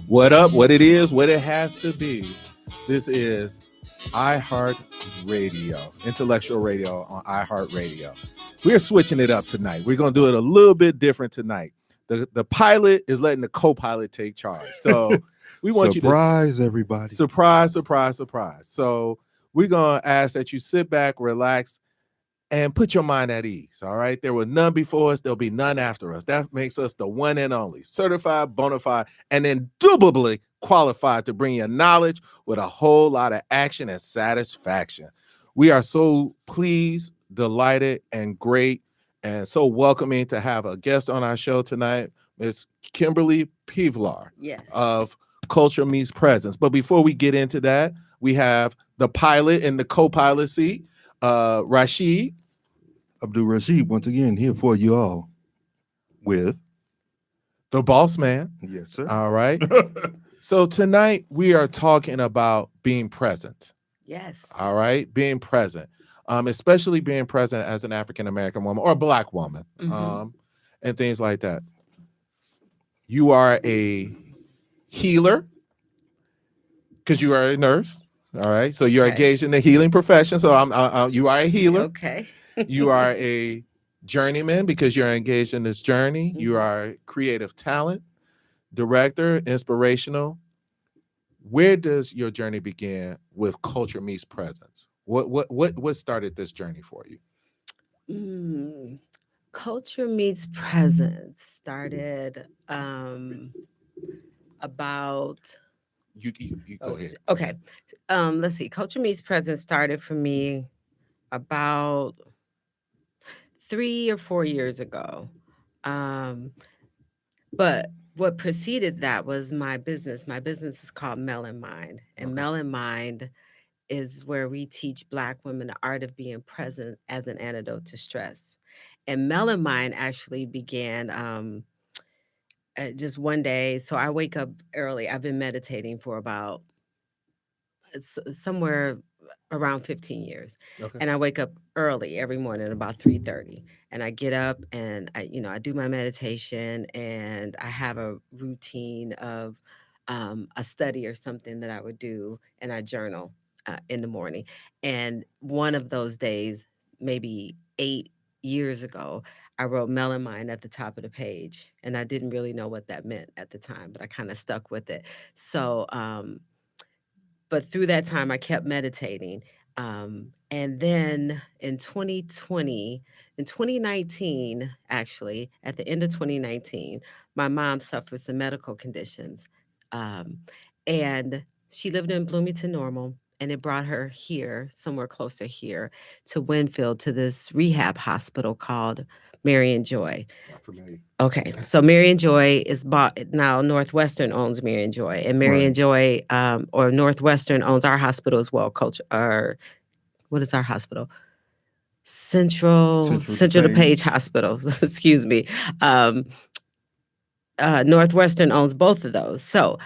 What up, what it is, what it has to be. This is iHeartRadio, Intellectual Radio on iHeartRadio. We're switching it up tonight. We're going to do it a little bit different tonight. The pilot is letting the co-pilot take charge. So we want you to surprise everybody. Surprise. So we're going to ask that you sit back, relax, and put your mind at ease, all right? There were none before us. There'll be none after us. That makes us the one and only, certified, bona fide, and indubitably qualified to bring you knowledge with a whole lot of action and satisfaction. We are so pleased, delighted, and great, and so welcoming to have a guest on our show tonight, Ms. Kimberly Pevlar of Culture Meets Presence. But before we get into that, we have the pilot and the co-pilot seat, Rashid Abdul Rashid, once again, here for you all with the boss man. Yes, sir. All right. So tonight we are talking about being present. Yes. All right. Being present, especially being present as an African-American woman or a Black woman, and things like that. You are a healer because you are a nurse. All right. So you're engaged in the healing profession. So you are a healer. Okay. You are a journeyman because you're engaged in this journey. You are creative talent, director, inspirational. Where does your journey begin with Culture Meets Presence? What started this journey for you? Culture Meets Presence started about. You go ahead. Okay. Let's see. Culture Meets Presence started for me about 3 or 4 years ago. But what preceded that was my business. My business is called Melon Mind. And Melon Mind is where we teach Black women the art of being present as an antidote to stress. And Melon Mind actually began just one day. So I wake up early. I've been meditating for about somewhere around 15 years. And I wake up early every morning about 3:30, and I get up and I do my meditation, and I have a routine of a study or something that I would do, and I journal in the morning. And one of those days, maybe 8 years ago, I wrote Melon Mind at the top of the page, and I didn't really know what that meant at the time, but I kind of stuck with it. So but through that time, I kept meditating. And then in 2019, actually, at the end of 2019, my mom suffered some medical conditions. And she lived in Bloomington Normal, and it brought her here, somewhere closer here, to Winfield, to this rehab hospital called Marion Joy. Not familiar. Okay, so Marion Joy is bought now. Northwestern owns Marion Joy, and Marion Joy, or Northwestern owns our hospital as well. What is our hospital? Central DePage Hospital. Excuse me. Northwestern owns both of those. So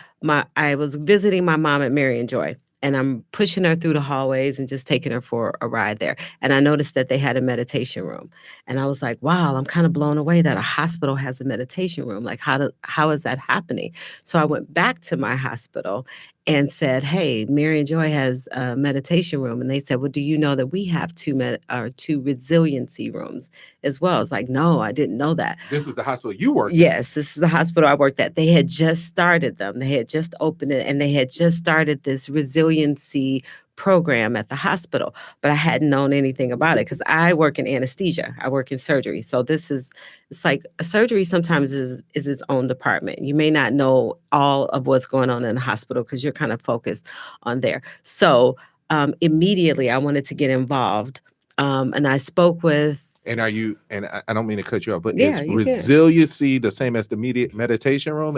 I was visiting my mom at Marion Joy, and I'm pushing her through the hallways and just taking her for a ride there. And I noticed that they had a meditation room. And I was like, wow, I'm kind of blown away that a hospital has a meditation room. Like, how is that happening? So I went back to my hospital and said, hey, Marion Joy has a meditation room. And they said, well, do you know that we have two resiliency rooms as well? It's like, no, I didn't know that. This is the hospital you worked at? Yes, this is the hospital I worked at. They had just started them. They had just opened it, and they had just started this resiliency program at the hospital, but I hadn't known anything about it because I work in anesthesia. I work in surgery. So it's like a surgery sometimes is its own department. You may not know all of what's going on in the hospital because you're kind of focused on there. So immediately I wanted to get involved. And I spoke with. And I don't mean to cut you off, but is resiliency the same as the meditation room?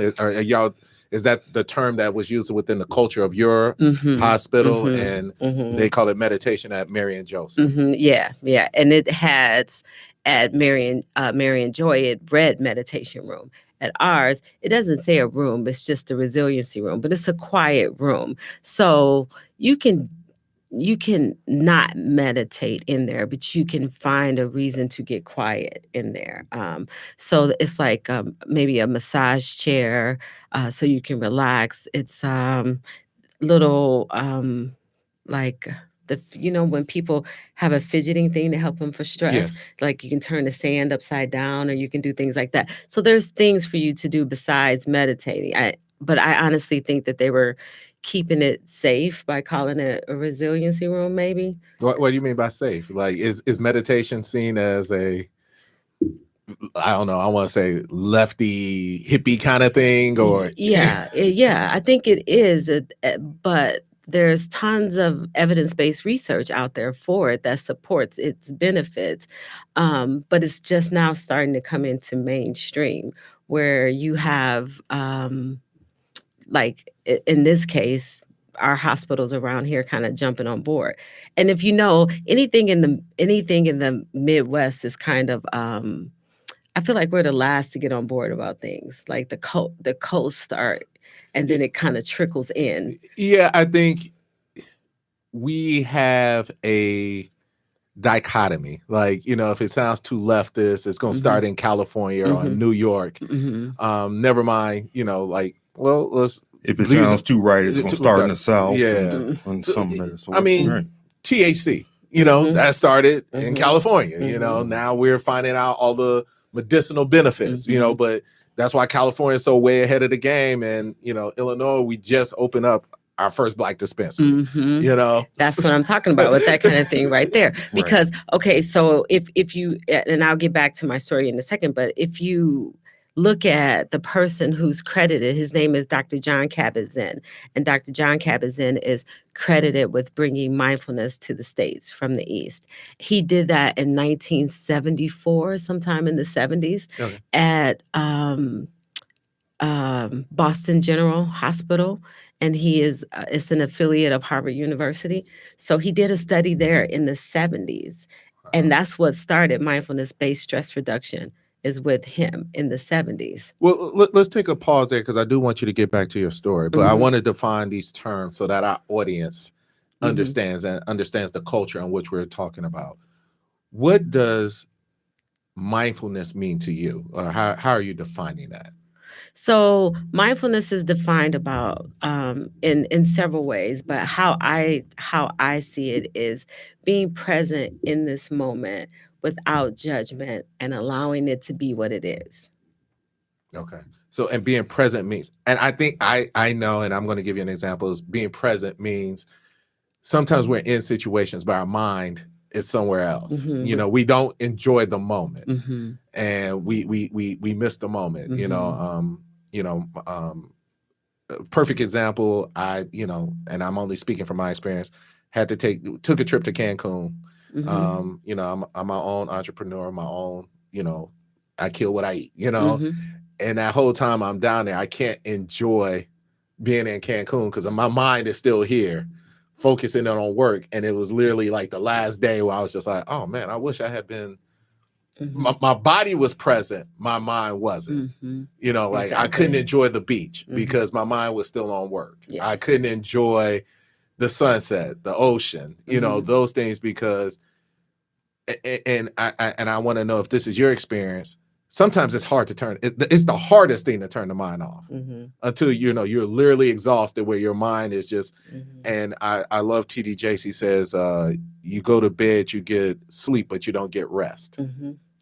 Is that the term that was used within the culture of your hospital? And they call it meditation at Marion Joseph. Yeah. And it has at Marion Joy, it read meditation room. At ours, it doesn't say a room, it's just a resiliency room, but it's a quiet room. So you can you can not meditate in there, but you can find a reason to get quiet in there. So it's like maybe a massage chair, so you can relax. It's little like when people have a fidgeting thing to help them for stress, Yes. like you can turn the sand upside down or you can do things like that. So there's things for you to do besides meditating. But I honestly think that they were keeping it safe by calling it a resiliency room, maybe. What do you mean by safe? Like, is meditation seen as a, I don't know, I want to say lefty hippie kind of thing, or Yeah, I think it is, but there's tons of evidence-based research out there for it that supports its benefits. But it's just now starting to come into mainstream where you have, like in this case, our hospitals around here kind of jumping on board. And if you know anything in the Midwest is kind of I feel like we're the last to get on board about things. Like the coast start, and then it kind of trickles in. Yeah, I think we have a dichotomy. Like, if it sounds too leftist, it's going to start in California or in New York. Never mind, like, well, let's. If it sounds too right, it's going to start in the South. Yeah. And some of that. I mean, right. THC, that started in California. Now we're finding out all the medicinal benefits, but that's why California is so way ahead of the game. And, Illinois, we just opened up our first Black dispensary. That's what I'm talking about with that kind of thing right there. Because, okay, so if you, and I'll get back to my story in a second, but if you look at the person who's credited, his name is Dr. John Kabat-Zinn, and Dr. John Kabat-Zinn is credited with bringing mindfulness to the States from the East. He did that in 1974, sometime in the 70s, at Boston General Hospital, and he is it's an affiliate of Harvard University. So he did a study there in the 70s, and that's what started mindfulness-based stress reduction, is with him in the 70s. Well, let's take a pause there, because I do want you to get back to your story, but I want to define these terms so that our audience understands the culture in which we're talking about. What does mindfulness mean to you, or how are you defining that? So mindfulness is defined about in several ways, but how I see it is being present in this moment without judgment and allowing it to be what it is. Okay. So, and being present means, and I think I know, and I'm going to give you an example, is being present means sometimes we're in situations, but our mind is somewhere else. We don't enjoy the moment, and we miss the moment. Perfect example. And I'm only speaking from my experience. Took a trip to Cancun. I'm my own entrepreneur, my own. I kill what I eat. And that whole time I'm down there, I can't enjoy being in Cancun because my mind is still here, focusing on work. And it was literally like the last day where I was just like, oh man, I wish I had been. My body was present, my mind wasn't. Exactly. I couldn't enjoy the beach because my mind was still on work. Yes. I couldn't enjoy the sunset, the ocean, those things, because, and I want to know if this is your experience. Sometimes it's hard to turn. It's the hardest thing to turn the mind off until you're literally exhausted, where your mind is just. And I love TD Jakes. He says, "You go to bed, you get sleep, but you don't get rest."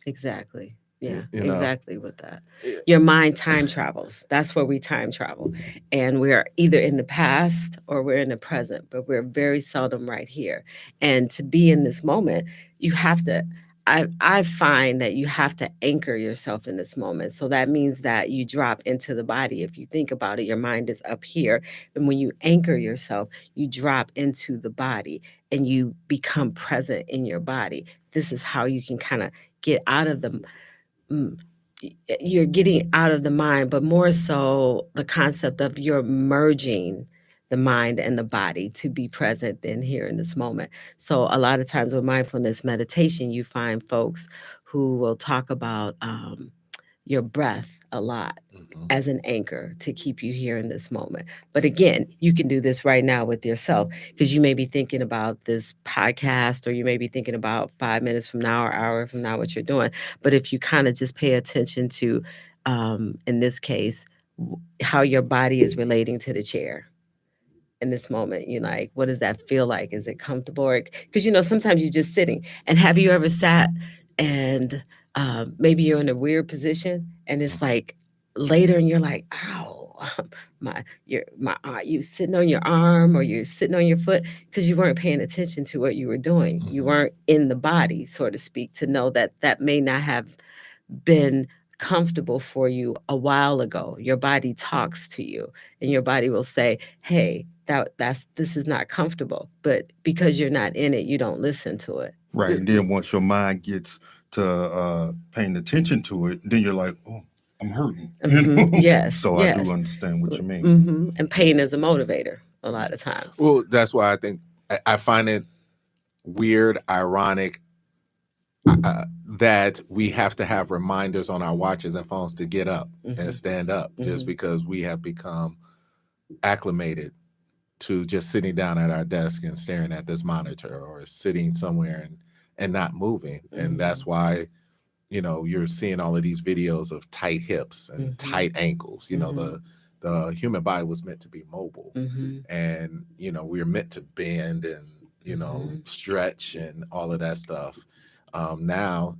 Exactly. Yeah, exactly with that. Your mind time travels. That's where we time travel. And we're either in the past or we're in the present, but we're very seldom right here. And to be in this moment, you have to. I find that you have to anchor yourself in this moment. So that means that you drop into the body. If you think about it, your mind is up here. And when you anchor yourself, you drop into the body and you become present in your body. This is how you can kind of get out of you're getting out of the mind, but more so the concept of you're merging the mind and the body to be present in here in this moment. So a lot of times with mindfulness meditation, you find folks who will talk about your breath a lot Mm-hmm. as an anchor to keep you here in this moment. But again, you can do this right now with yourself, because you may be thinking about this podcast, or you may be thinking about 5 minutes from now or hour from now what you're doing. But if you kind of just pay attention to, in this case, how your body is relating to the chair in this moment, you like, what does that feel like? Is it comfortable? Because sometimes you're just sitting. And have you ever sat and maybe you're in a weird position, and it's like later, and you're like, ow, you sitting on your arm, or you're sitting on your foot, because you weren't paying attention to what you were doing. Mm-hmm. You weren't in the body, so to speak, to know that that may not have been comfortable for you a while ago. Your body talks to you, and your body will say, hey, this is not comfortable. But because you're not in it, you don't listen to it. Right. And then once your mind gets to paying attention to it, then you're like, oh, I'm hurting. Mm-hmm. Yes. So yes. I do understand what you mean. Mm-hmm. And pain is a motivator a lot of times. Well, that's why I think I find it weird, ironic, that we have to have reminders on our watches and phones to get up and stand up, just because we have become acclimated to just sitting down at our desk and staring at this monitor, or sitting somewhere and not moving. And that's why, you're seeing all of these videos of tight hips and tight ankles. The human body was meant to be mobile, and we're meant to bend and stretch and all of that stuff. Now,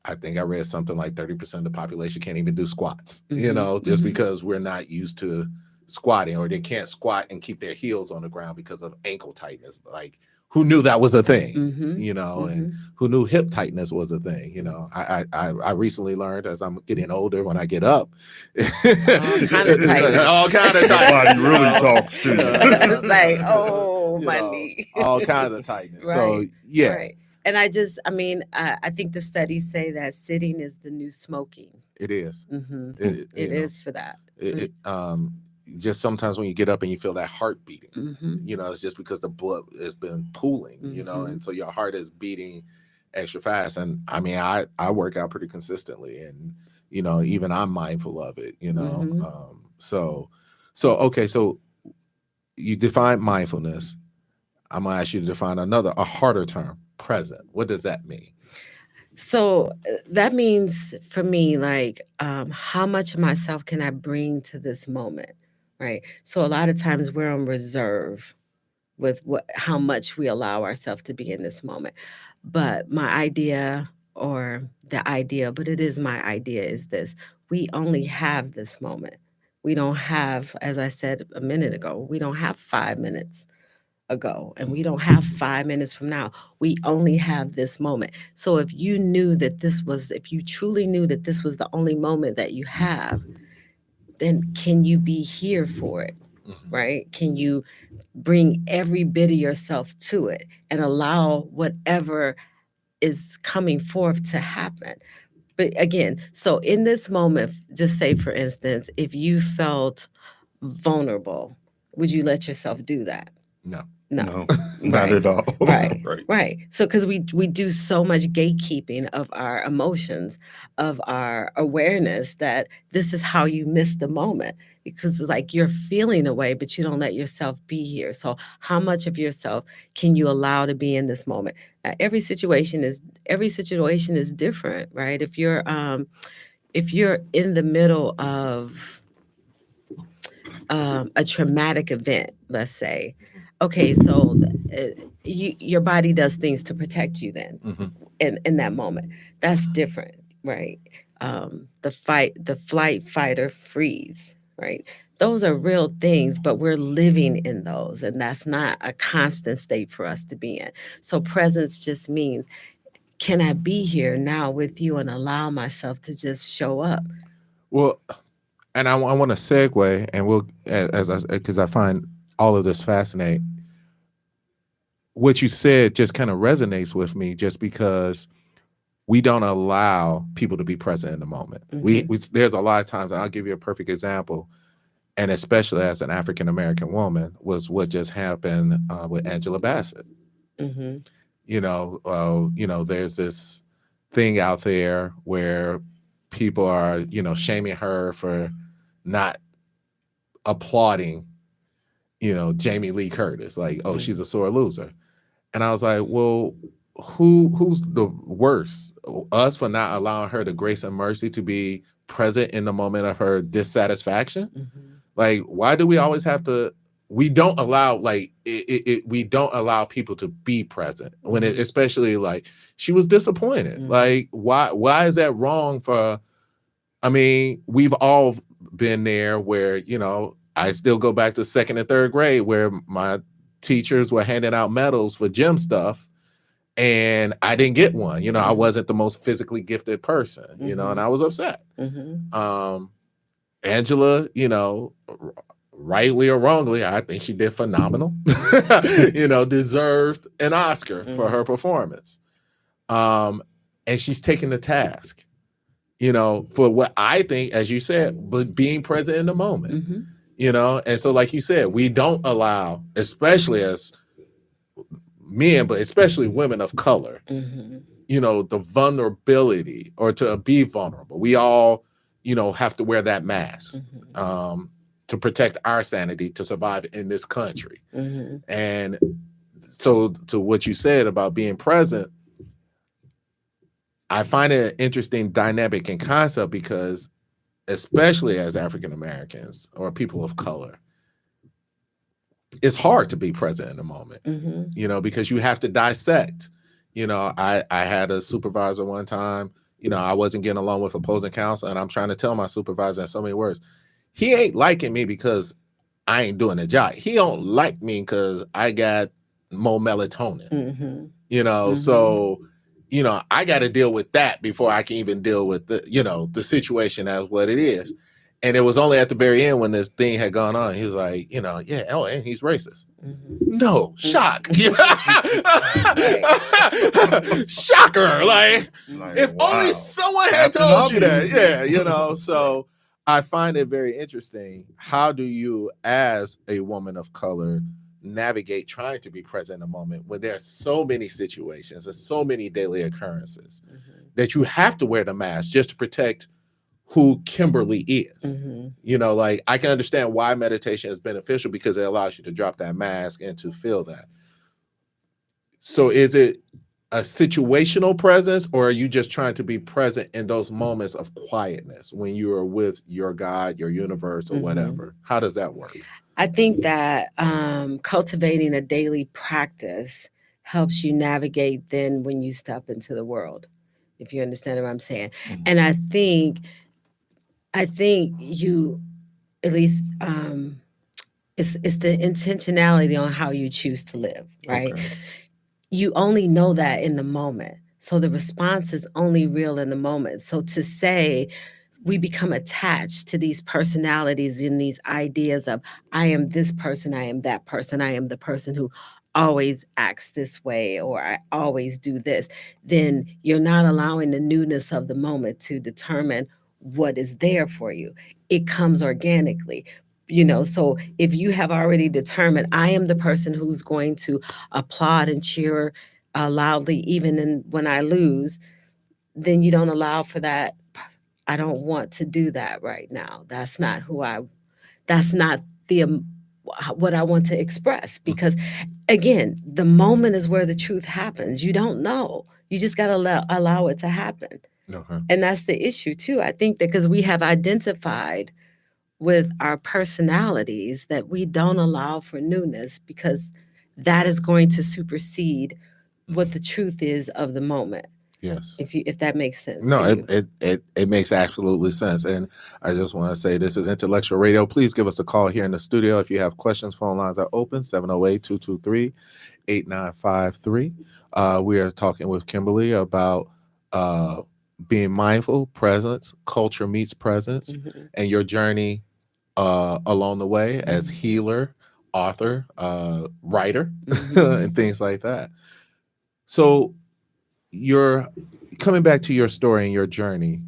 I think I read something like 30% of the population can't even do squats, just because we're not used to squatting, or they can't squat and keep their heels on the ground because of ankle tightness. Like, who knew that was a thing, and who knew hip tightness was a thing? I recently learned, as I'm getting older, when I get up, all kind of tightness. All kind of tightness. Body really talks to you. It's like, my knee. All kinds of tightness. Right, So yeah. Right. And I think the studies say that sitting is the new smoking. It is. It is for that. Just sometimes when you get up and you feel that heart beating, it's just because the blood has been pooling, and so your heart is beating extra fast. And I mean, I work out pretty consistently, and even I'm mindful of it, so okay, so you define mindfulness. I'm gonna ask you to define a harder term, present. What does that mean? So that means for me, like, how much of myself can I bring to this moment, right? So a lot of times we're on reserve with how much we allow ourselves to be in this moment. But my idea, but it is my idea, is this: we only have this moment. We don't have, as I said a minute ago, we don't have 5 minutes ago, and we don't have 5 minutes from now. We only have this moment. So if you truly knew that this was the only moment that you have, then can you be here for it? Right? Can you bring every bit of yourself to it and allow whatever is coming forth to happen? But again, so in this moment, just say, for instance, if you felt vulnerable, would you let yourself do that? No, not at all. Right. So because we do so much gatekeeping of our emotions, of our awareness, that this is how you miss the moment, because like you're feeling a way, but you don't let yourself be here. So how much of yourself can you allow to be in this moment? Every situation is different, right? If you're in the middle of a traumatic event, let's say. Okay, so your body does things to protect you then, in that moment. That's different, right? The flight, fight, or freeze, right? Those are real things, but we're living in those, and that's not a constant state for us to be in. So presence just means, can I be here now with you and allow myself to just show up? Well, and I want to segue, and we'll, because I find all of this fascinating. What you said just kind of resonates with me, just because we don't allow people to be present in the moment. We there's a lot of times, and I'll give you a perfect example, and especially as an African American woman, was what just happened with Angela Bassett. There's this thing out there where people are, you know, shaming her for not applauding, you know, Jamie Lee Curtis, like, oh, she's a sore loser. And I was like, well, who's the worst? Us for not allowing her the grace and mercy to be present in the moment of her dissatisfaction? Like, why do we always have to? We don't allow, like, we don't allow people to be present when it, especially like she was disappointed. Like, why is that wrong for? I mean, we've all been there where, you know, I still go back to 2nd and 3rd grade where my teachers were handing out medals for gym stuff and I didn't get one. You know, I wasn't the most physically gifted person, you know, and I was upset. Angela, you know, rightly or wrongly, I think she did phenomenal, you know, deserved an Oscar for her performance. And she's taking the task, you know, for what I think, as you said, but being present in the moment, you know? And so, like you said, we don't allow, especially as men, but especially women of color, you know, the vulnerability or to be vulnerable. We all, you know, have to wear that mask to protect our sanity to survive in this country. And so to what you said about being present, I find it an interesting dynamic and concept because especially as African Americans or people of color, it's hard to be present in the moment, you know, because you have to dissect. You know, I had a supervisor one time, you know, I wasn't getting along with opposing counsel, and I'm trying to tell my supervisor in so many words, he ain't liking me because I ain't doing the job. He don't like me because I got more melatonin, you know, so, you know, I got to deal with that before I can even deal with the, you know, the situation as what it is. And it was only at the very end when this thing had gone on, he was like, you know, yeah, oh, and he's racist. No, shock. Shocker. Like if only someone had told you that. Yeah, you know, so I find it very interesting. How do you, as a woman of color, navigate trying to be present in a moment when there are so many situations and so many daily occurrences that you have to wear the mask just to protect who Kimberly is. You know, like I can understand why meditation is beneficial because it allows you to drop that mask and to feel that. So is it a situational presence, or are you just trying to be present in those moments of quietness when you are with your God, your universe, or whatever? How does that work? I think that cultivating a daily practice helps you navigate then when you step into the world, if you understand what I'm saying. And I think you, at least, it's the intentionality on how you choose to live, right? Okay. You only know that in the moment. So the response is only real in the moment. So to say, we become attached to these personalities and these ideas of, I am this person, I am that person, I am the person who always acts this way, or I always do this, then you're not allowing the newness of the moment to determine what is there for you. It comes organically. You know, so if you have already determined, I am the person who's going to applaud and cheer loudly, even when I lose, then you don't allow for that. I don't want to do that right now. That's not that's not what I want to express, because again, the moment is where the truth happens. You don't know. You just got to allow it to happen. And that's the issue too. I think that because we have identified with our personalities that we don't allow for newness, because that is going to supersede what the truth is of the moment. Yes. If that makes sense. No, it makes absolutely sense. And I just want to say this is Intellectual Radio. Please give us a call here in the studio. If you have questions, phone lines are open, 708-223-8953. We are talking with Kimberly about being mindful, presence, culture meets presence, and your journey along the way as healer, author, writer, and things like that. So you're coming back to your story and your journey.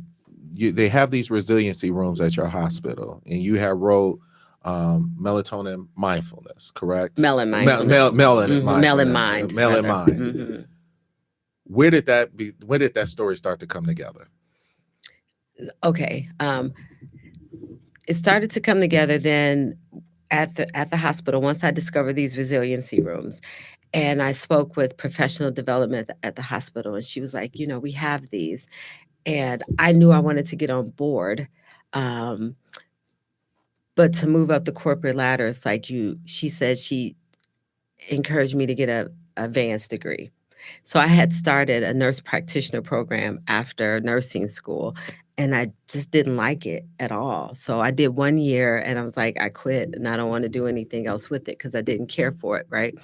They have these resiliency rooms at your hospital, and you have wrote melatonin mindfulness, correct? Melon mindfulness. Melon mind. Where did that story start to come together? Okay. It started to come together then at the hospital once I discovered these resiliency rooms. And I spoke with professional development at the hospital, and she was like, we have these. And I knew I wanted to get on board. Um, but to move up the corporate ladder, it's like she said she encouraged me to get a advanced degree. So I had started a nurse practitioner program after nursing school, and I just didn't like it at all. So I did 1 year and I was like, I quit and I don't want to do anything else with it because I didn't care for it. Right.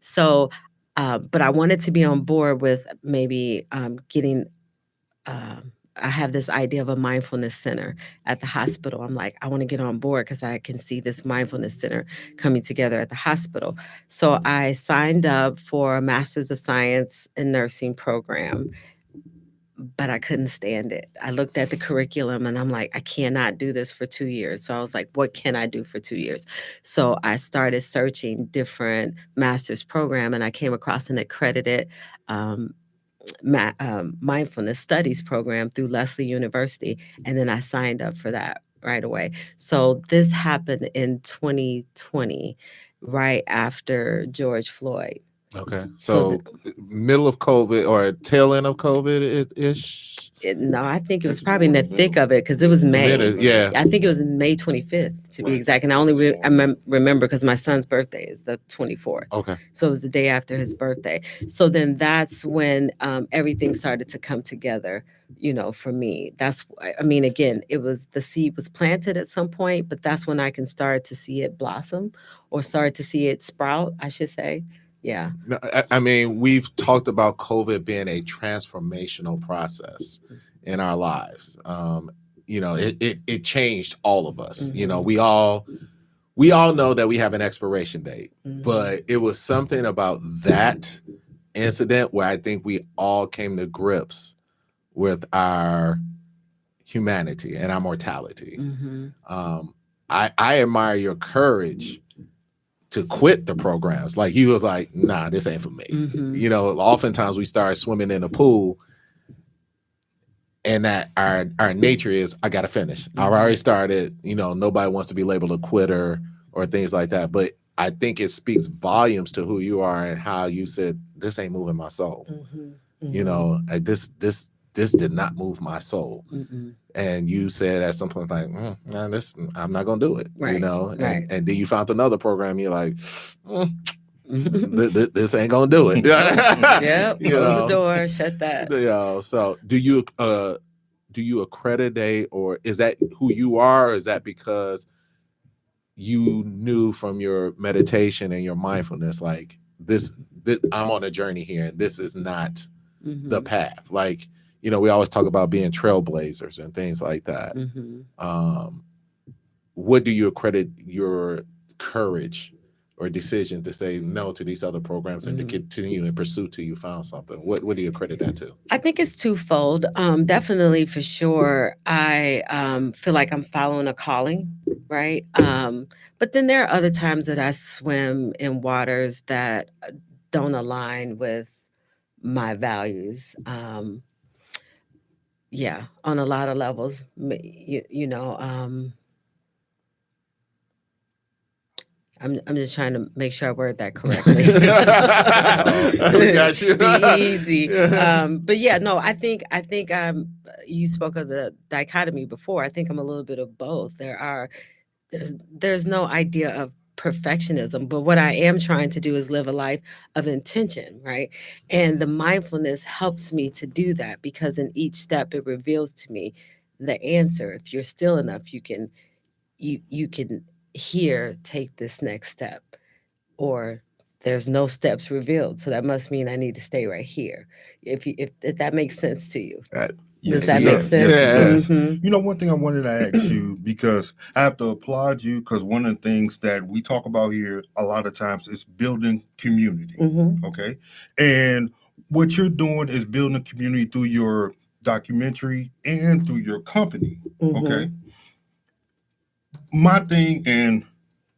So, but I wanted to be on board with maybe getting I have this idea of a mindfulness center at the hospital. I'm like, I want to get on board because I can see this mindfulness center coming together at the hospital. So I signed up for a Master's of Science in Nursing program, but I couldn't stand it. I looked at the curriculum and I'm like, I cannot do this for 2 years. So I was like, what can I do for 2 years? So I started searching different master's program and I came across an accredited um, mindfulness studies program through Lesley University. And then I signed up for that right away. So this happened in 2020, right after George Floyd. Okay. So So middle of COVID or tail end of COVID ish. No, I think it was probably in the thick of it because it was May. Yeah. I think it was May 25th to be exact. And I only remember because my son's birthday is the 24th. Okay. So it was the day after his birthday. So then that's when everything started to come together, for me. Again, it was the seed was planted at some point, but that's when I can start to see it blossom or start to see it sprout, I should say. Yeah. No, I mean, we've talked about COVID being a transformational process in our lives. It changed all of us. Mhm. We all know that we have an expiration date, Mhm. but it was something about that incident where I think we all came to grips with our humanity and our mortality. Mhm. I admire your courage to quit the programs. Like he was like, nah, this ain't for me. Mhm. Oftentimes we start swimming in a pool and that our nature is, I gotta finish. I've already started, nobody wants to be labeled a quitter or things like that. But I think it speaks volumes to who you are and how you said, this ain't moving my soul. This did not move my soul. Mhm. And you said at some point, like, I'm not gonna do it. Right. Right. And then you found another program. You're like, this ain't gonna do it. Yep. Close the door. Shut that. So do you accreditate, or is that who you are? Or is that because you knew from your meditation and your mindfulness, like this I'm on a journey here, and this is not the path. Like, we always talk about being trailblazers and things like that. What do you accredit your courage or decision to say no to these other programs and to continue in pursuit till you found something? What do you accredit that to? I think it's twofold. Definitely, for sure, I feel like I'm following a calling, right? But then there are other times that I swim in waters that don't align with my values. Yeah, on a lot of levels. I'm just trying to make sure I word that correctly. We got you. Be easy. But yeah, no, I think you spoke of the dichotomy before. I think I'm a little bit of both. There's no idea of perfectionism, but what I am trying to do is live a life of intention, right? And the mindfulness helps me to do that because in each step it reveals to me the answer. If you're still enough, you can here take this next step, or there's no steps revealed, so that must mean I need to stay right here. If that makes sense to you. Does that make sense? Yes. Mhm. One thing I wanted to ask you, because I have to applaud you, because one of the things that we talk about here a lot of times is building community. Okay. And what you're doing is building a community through your documentary and through your company. Okay. My thing, and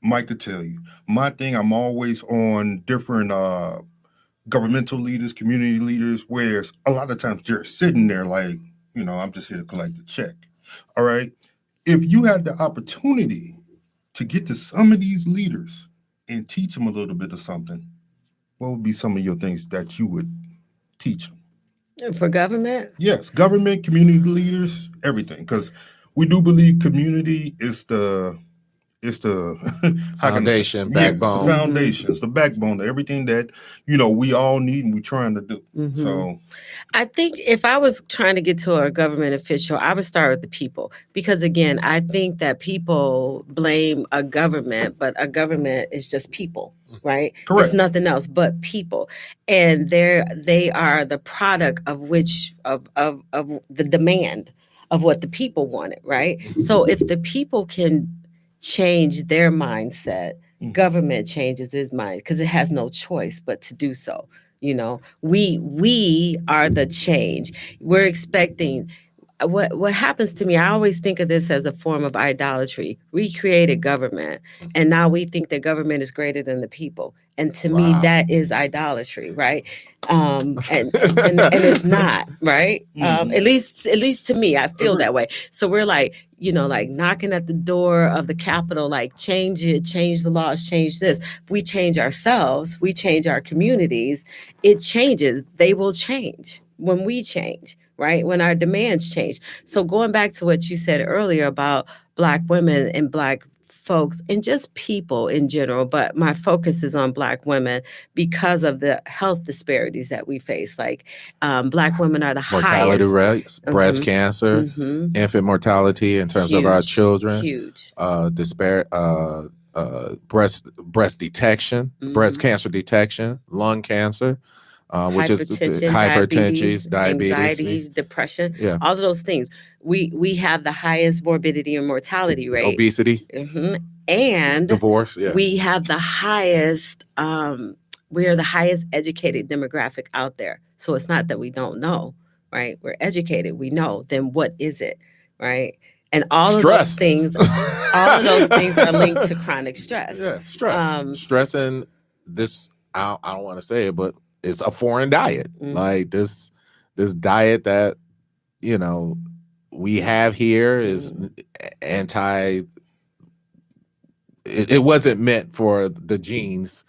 Mike could tell you, my thing, I'm always on different governmental leaders, community leaders, where a lot of times they're sitting there like, I'm just here to collect a check. All right. If you had the opportunity to get to some of these leaders and teach them a little bit of something, what would be some of your things that you would teach them? For government? Yes, government, community leaders, everything. Because we do believe community is the Foundation, yes, backbone. the foundation. It's the backbone of everything that, we all need and we're trying to do. So I think if I was trying to get to a government official, I would start with the people. Because again, I think that people blame a government, but a government is just people, right? Correct. It's nothing else but people. And they are the product of the demand of what the people wanted, right? So if the people can change their mindset, government changes its mind because it has no choice but to do so. We are the change. We're expecting what happens to me. I always think of this as a form of idolatry. We created government, and now we think that government is greater than the people. And to me, that is idolatry, right? And it's not, right? At least to me, I feel that way. So we're like knocking at the door of the Capitol, like change it, change the laws, change this. If we change ourselves, we change our communities, it changes. They will change when we change, right? When our demands change. So going back to what you said earlier about Black women and Black folks and just people in general, but my focus is on Black women because of the health disparities that we face. Like Black women are the mortality highest. rates, breast cancer, infant mortality in terms of our children, huge, breast detection, breast cancer detection, lung cancer, which is hypertension, diabetes, anxiety, depression, all of those things. We have the highest morbidity and mortality rate, obesity, and divorce. We have the highest. We are the highest educated demographic out there. So it's not that we don't know, right? We're educated. We know. Then what is it, right? And all of those things are linked to chronic stress. Yeah, stress. Stress and this. I don't want to say it, but it's a foreign diet. Like this diet that we have here is anti. It wasn't meant for the genes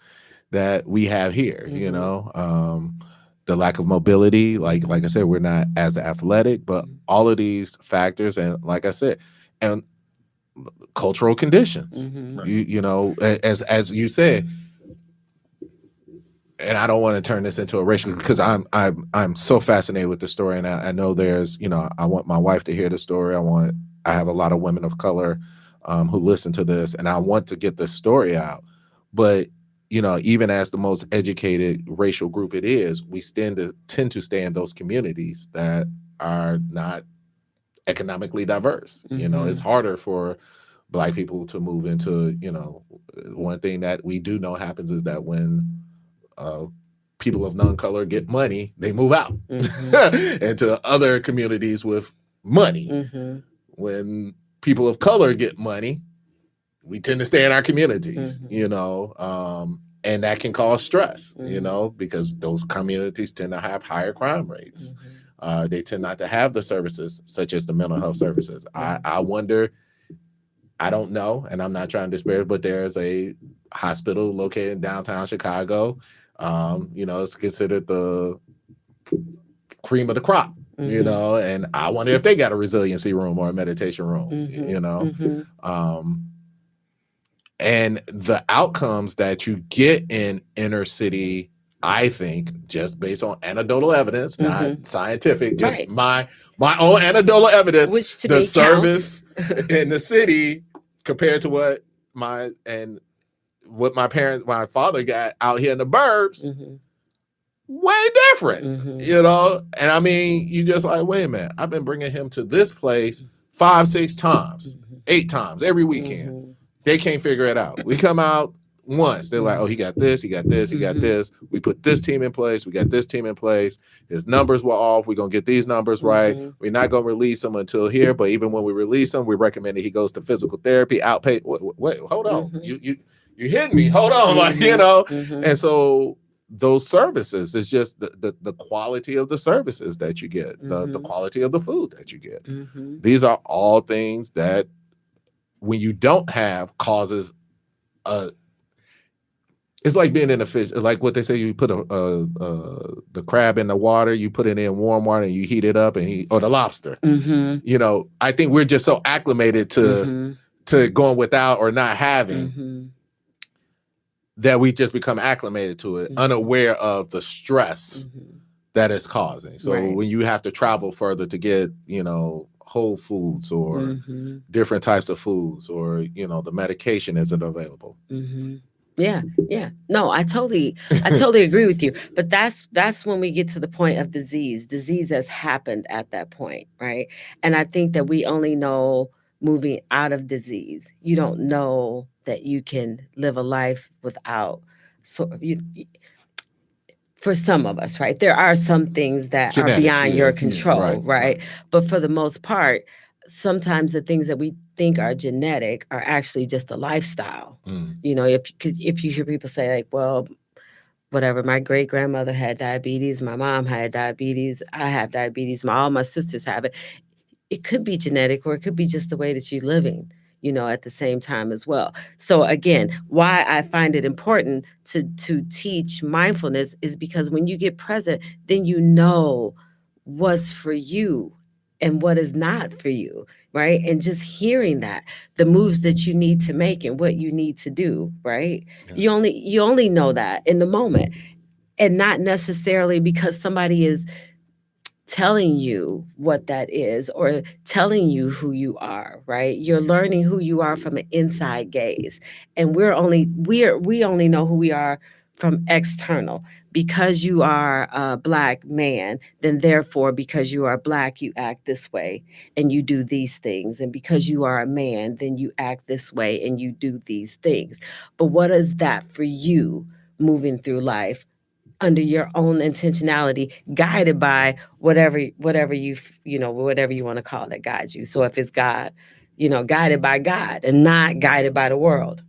that we have here. The lack of mobility, like I said, we're not as athletic, but all of these factors, and like I said, and cultural conditions. As you said. And I don't want to turn this into a racial, because I'm so fascinated with the story, and I know there's I want my wife to hear the story. I have a lot of women of color who listen to this, and I want to get this story out. But even as the most educated racial group it is, we tend to stay in those communities that are not economically diverse. It's harder for Black people to move into. One thing that we do know happens is that when people of non-color get money, they move out into other communities with money. When people of color get money, we tend to stay in our communities, and that can cause stress, because those communities tend to have higher crime rates. They tend not to have the services such as the mental health services. I wonder, I don't know, and I'm not trying to disparage, but there's a hospital located in downtown Chicago. It's considered the cream of the crop, and I wonder if they got a resiliency room or a meditation room, and the outcomes that you get in inner city, I think, just based on anecdotal evidence, not scientific, just my own anecdotal evidence, which to the me service in the city compared to what my father got out here in the burbs, way different, And I mean, you just like, wait a minute, I've been bringing him to this place 5, 6 times, 8 times every weekend. They can't figure it out. We come out once, they're like, oh, he got this, he got this, he got this. We put this team in place. We got this team in place. His numbers were off. We're going to get these numbers right. We're not going to release him until here. But even when we release him, we recommend that he goes to physical therapy, outpatient. Wait, hold on. You hitting me. Hold on. And so those services. It's just the quality of the services that you get, the quality of the food that you get. These are all things that when you don't have causes it's like being in a fish, like what they say, you put the crab in the water, you put it in warm water and you heat it up or the lobster. I think we're just so acclimated to going without or not having that we just become acclimated to it, unaware of the stress that it's causing. So when you have to travel further to get, whole foods or different types of foods, or, the medication isn't available. Yeah. No, I totally agree with you. But that's when we get to the point of disease. Disease has happened at that point, right? And I think that we only know moving out of disease. You don't know that you can live a life without. So for some of us, right? There are some things that are beyond your control, right? But for the most part, sometimes the things that we think are genetic are actually just a lifestyle. If you hear people say like, well, whatever, my great grandmother had diabetes, my mom had diabetes, I have diabetes, all my sisters have it. It could be genetic, or it could be just the way that you're living, at the same time as well. So again, why I find it important to teach mindfulness is because when you get present, then you know what's for you and what is not for you, right? And just hearing that, the moves that you need to make and what you need to do, right? Yeah. You only know that in the moment, and not necessarily because somebody is telling you what that is or telling you who you are, right? You're learning who you are from an inside gaze. And we only know who we are from external. Because you are a Black man, then therefore, because you are Black, you act this way and you do these things. And because you are a man, then you act this way and you do these things. But what is that for you moving through life under your own intentionality, guided by whatever you want to call that guides you? So if it's God, guided by God and not guided by the world.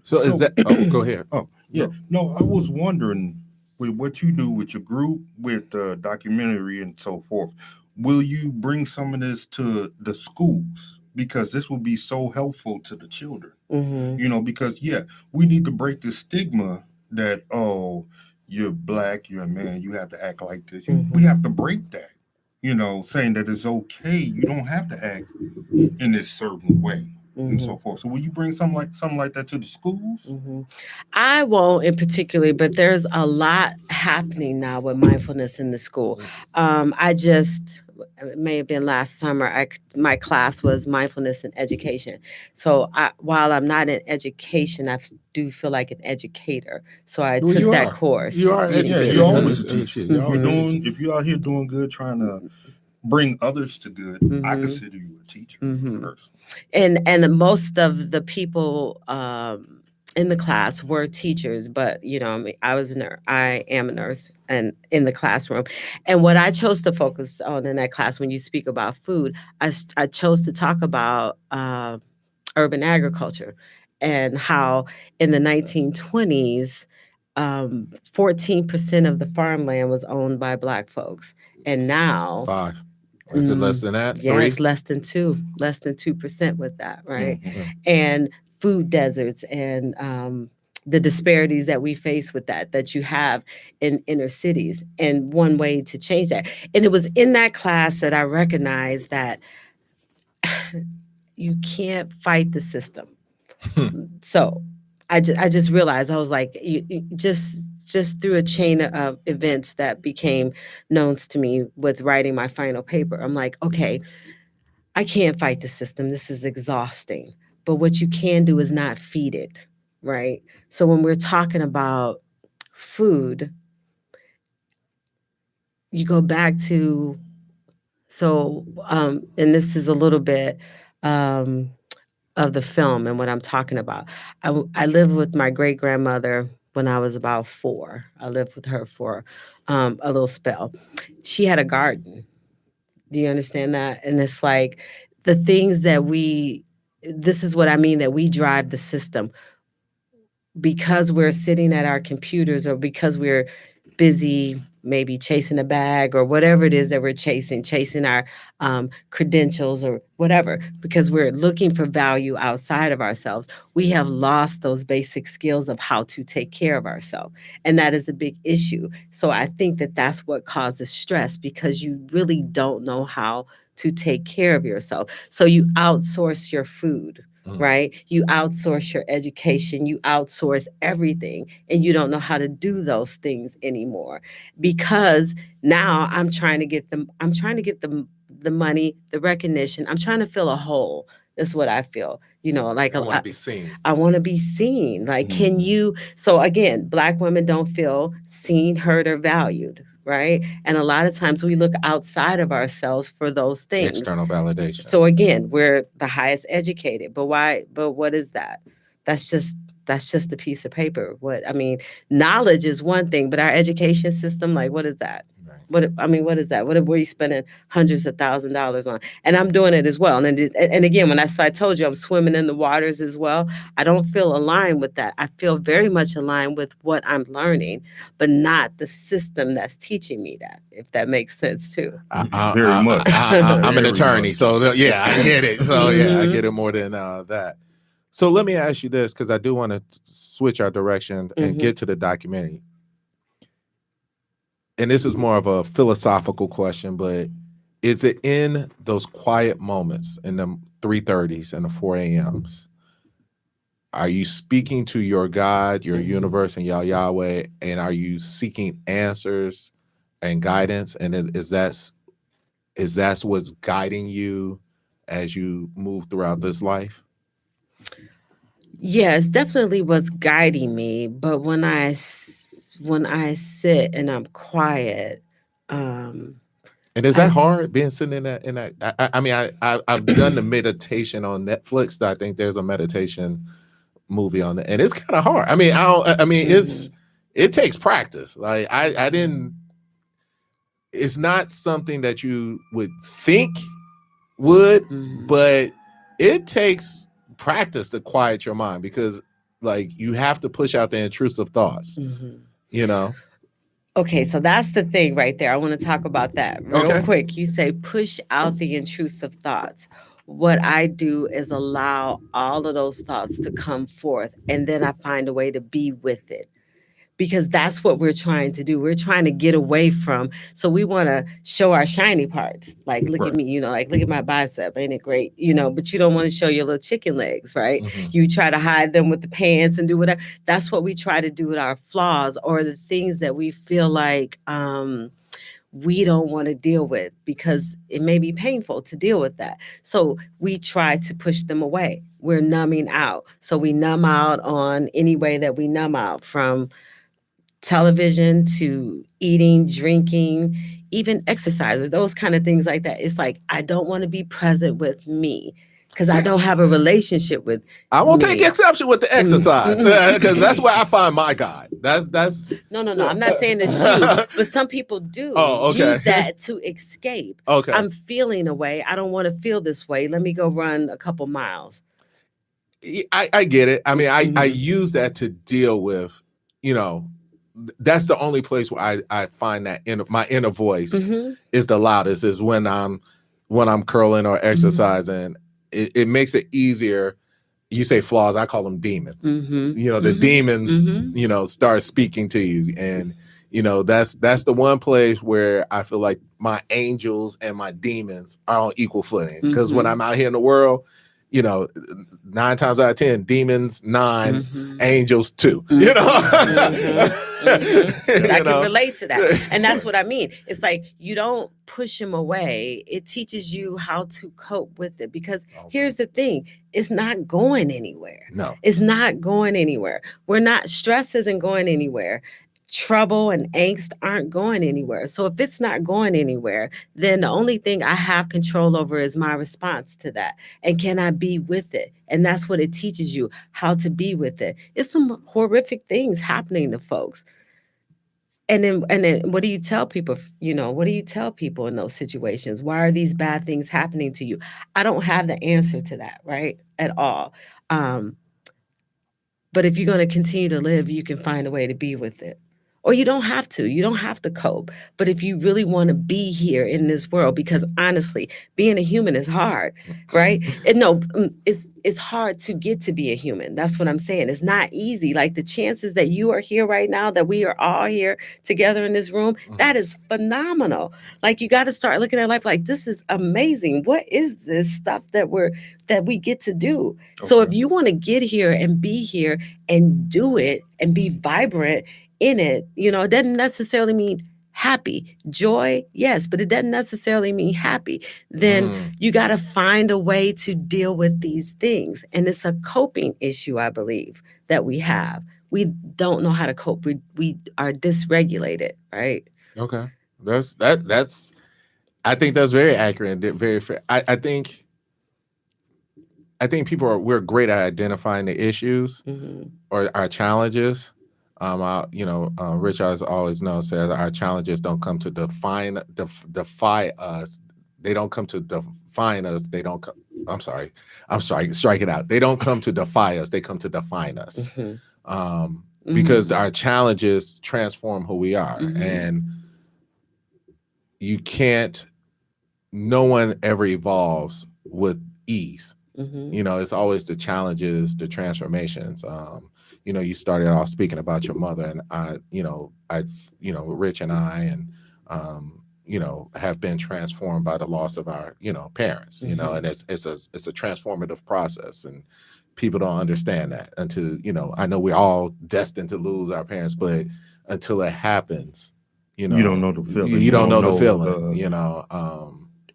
So is that, go ahead. Oh, yeah. No, I was wondering, with what you do with your group, with the documentary and so forth, will you bring some of this to the schools? Because this will be so helpful to the children. Because, we need to break the stigma that, you're Black, you're a man, you have to act like this. We have to break that, saying that it's okay. You don't have to act in this certain way. And so forth. So will you bring something like that to the schools? I won't in particular, but there's a lot happening now with mindfulness in the school. It may have been last summer, my class was mindfulness in education. So while I'm not in education, I do feel like an educator. So I took that course. You are educator. Yeah, you're always a teacher. If you're out here doing good, trying to bring others to good, I consider you a teacher. And most of the people in the class were teachers, but I am a nurse and in the classroom. And what I chose to focus on in that class, when you speak about food, I chose to talk about urban agriculture and how in the 1920s, 14% of the farmland was owned by Black folks, and now 5. Is it less than that? Yeah, 3? it's less than 2% with that, right? And food deserts and the disparities that we face with that you have in inner cities. And one way to change that. And it was in that class that I recognized that you can't fight the system. So I just realized, I was like, just through a chain of events that became known to me with writing my final paper, I'm like, okay, I can't fight the system. This is exhausting. But what you can do is not feed it, right? So when we're talking about food, you go back to, and this is a little bit of the film and what I'm talking about. I lived with my great grandmother when I was about 4. I lived with her for a little spell. She had a garden. Do you understand that? And it's like the things that this is what I mean, that we drive the system. because we're sitting at our computers, or because we're busy maybe chasing a bag or whatever it is that we're chasing our credentials or whatever, because we're looking for value outside of ourselves, we have lost those basic skills of how to take care of ourselves. And that is a big issue. So I think that that's what causes stress, because you really don't know how to take care of yourself. So you outsource your food, right? You outsource your education, you outsource everything, and you don't know how to do those things anymore, because now I'm trying to get the money, the recognition. I'm trying to fill a hole. That's what I feel. Like I want to be seen. I want to be seen. Like, can you? So again, Black women don't feel seen, heard, or valued, right? And a lot of times we look outside of ourselves for those things. External validation. So again, we're the highest educated, but why? But what is that? That's just a piece of paper. Knowledge is one thing, but our education system, like, what is that? What is that? What are you spending hundreds of $1,000s on? And I'm doing it as well. And again, I told you I'm swimming in the waters as well. I don't feel aligned with that. I feel very much aligned with what I'm learning, but not the system that's teaching me that, if that makes sense too. Very much. I'm an attorney, so yeah, I get it. So yeah, I get it more than that. So let me ask you this, because I do want to switch our direction and get to the documentary. And this is more of a philosophical question, but is it in those quiet moments, in the 3:30s and the 4 a.m.s, are you speaking to your God, your universe, and Yahweh, and are you seeking answers and guidance? And is that what's guiding you as you move throughout this life? Yes, definitely what's guiding me. But when I sit and I'm quiet, and is that hard, being sitting in that? I've done the meditation on Netflix. I think there's a meditation movie on it, and it's kind of hard. It takes practice. Like I didn't. It's not something that you would think would, but it takes practice to quiet your mind, because like you have to push out the intrusive thoughts. Okay, so that's the thing right there. I want to talk about that real quick. You say push out the intrusive thoughts. What I do is allow all of those thoughts to come forth, and then I find a way to be with it. Because that's what we're trying to do. We're trying to get away from. So we want to show our shiny parts. Like, look at me, like, look at my bicep. Ain't it great? But you don't want to show your little chicken legs, right? You try to hide them with the pants and do whatever. That's what we try to do with our flaws, or the things that we feel like we don't want to deal with, because it may be painful to deal with that. So we try to push them away. We're numbing out. So we numb out on any way that we numb out, from television to eating, drinking, even exercise, those kind of things like that. It's like, I don't want to be present with me, because I don't have a relationship with I won't take exception with the exercise, because that's where I find my God. That's No. I'm not saying it's you, but some people do use that to escape. I'm feeling a way. I don't want to feel this way. Let me go run a couple miles. I get it. I use that to deal with, that's the only place where I find that my inner voice is the loudest, is when I'm curling or exercising. It makes it easier. You say flaws, I call them demons. The demons, start speaking to you. And, that's the one place where I feel like my angels and my demons are on equal footing. Because when I'm out here in the world, 9 times out of 10, demons 9, angels 2. I can relate to that. And that's what I mean. It's like, you don't push them away. It teaches you how to cope with it. Because here's the thing, it's not going anywhere. No. It's not going anywhere. Stress isn't going anywhere. Trouble and angst aren't going anywhere. So if it's not going anywhere, then the only thing I have control over is my response to that. And can I be with it? And that's what it teaches you, how to be with it. It's some horrific things happening to folks. And then what do you tell people? What do you tell people in those situations? Why are these bad things happening to you? I don't have the answer to that, right? At all. But if you're going to continue to live, you can find a way to be with it. Or you don't have to. You don't have to cope. But if you really want to be here in this world, because honestly, being a human is hard, right? And no, it's hard to get to be a human. That's what I'm saying. It's not easy. Like the chances that you are here right now, that we are all here together in this room, that is phenomenal. Like you got to start looking at life like this is amazing. What is this stuff that we get to do? Okay. So if you want to get here and be here and do it and be vibrant in it, you know, it doesn't necessarily mean happy. Joy, yes, but it doesn't necessarily mean happy. Then you got to find a way to deal with these things. And it's a coping issue, I believe, that we have. We don't know how to cope. We are dysregulated, right? Okay. That's I think that's very accurate and very fair. I think we're great at identifying the issues or our challenges. Rich always says our challenges don't come to defy us. They don't come to define us. They don't come. I'm sorry. Strike it out. They don't come to defy us. They come to define us. Because our challenges transform who we are, and you can't. No one ever evolves with ease. You know, it's always the challenges, the transformations. You started off speaking about your mother, and Rich and I, and have been transformed by the loss of our, parents. And it's a transformative process, and people don't understand that until, I know we're all destined to lose our parents, but until it happens, you don't know the feeling. You don't know the feeling.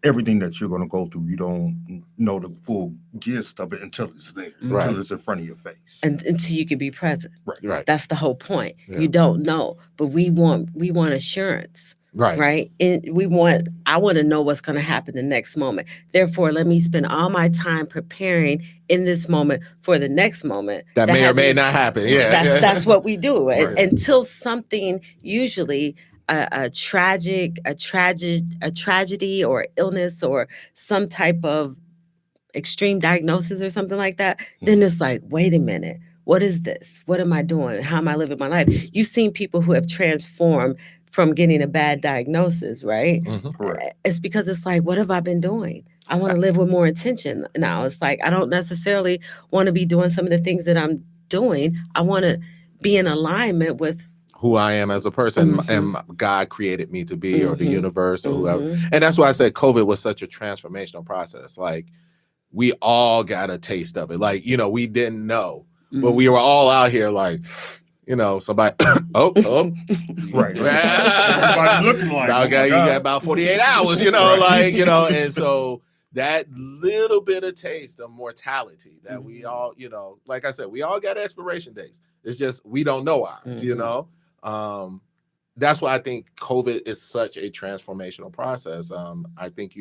Everything that you're going to go through, you don't know the full gist of it until it's there, until it's in front of your face, and until you can be present. Right. That's the whole point. Yeah. You don't know, but we want assurance. Right. And I want to know what's going to happen the next moment. Therefore, let me spend all my time preparing in this moment for the next moment that may or may not happen. Yeah, that's what we do. Right. Until something, usually a tragedy or illness or some type of extreme diagnosis or something like that, then it's like, wait a minute, what is this? What am I doing? How am I living my life? You've seen people who have transformed from getting a bad diagnosis, right? Correct. It's because it's like, what have I been doing? I want to live with more intention now. It's like, I don't necessarily want to be doing some of the things that I'm doing. I want to be in alignment with who I am as a person and God created me to be, or the universe, or whoever. And that's why I said COVID was such a transformational process. Like, we all got a taste of it. Like, we didn't know, but we were all out here like, somebody, right. Everybody looking like, you got about 48 hours, and so that little bit of taste of mortality that we all, like I said, we all got expiration dates. It's just, we don't know ours, That's why I think COVID is such a transformational process. I think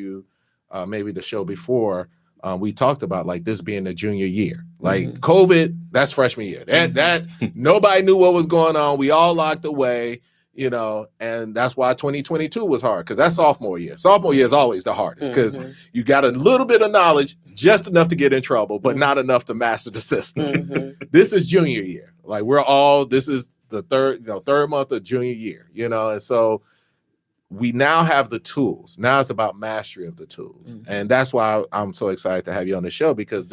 maybe the show before, we talked about like this being the junior year, like COVID, that's freshman year. That nobody knew what was going on. We all locked away, and that's why 2022 was hard, because that's sophomore year. Sophomore year is always the hardest because you got a little bit of knowledge, just enough to get in trouble, but not enough to master the system. This is junior year. Like, this is the third month of junior year, and so we now have the tools. Now it's about mastery of the tools. And that's why I'm so excited to have you on the show, because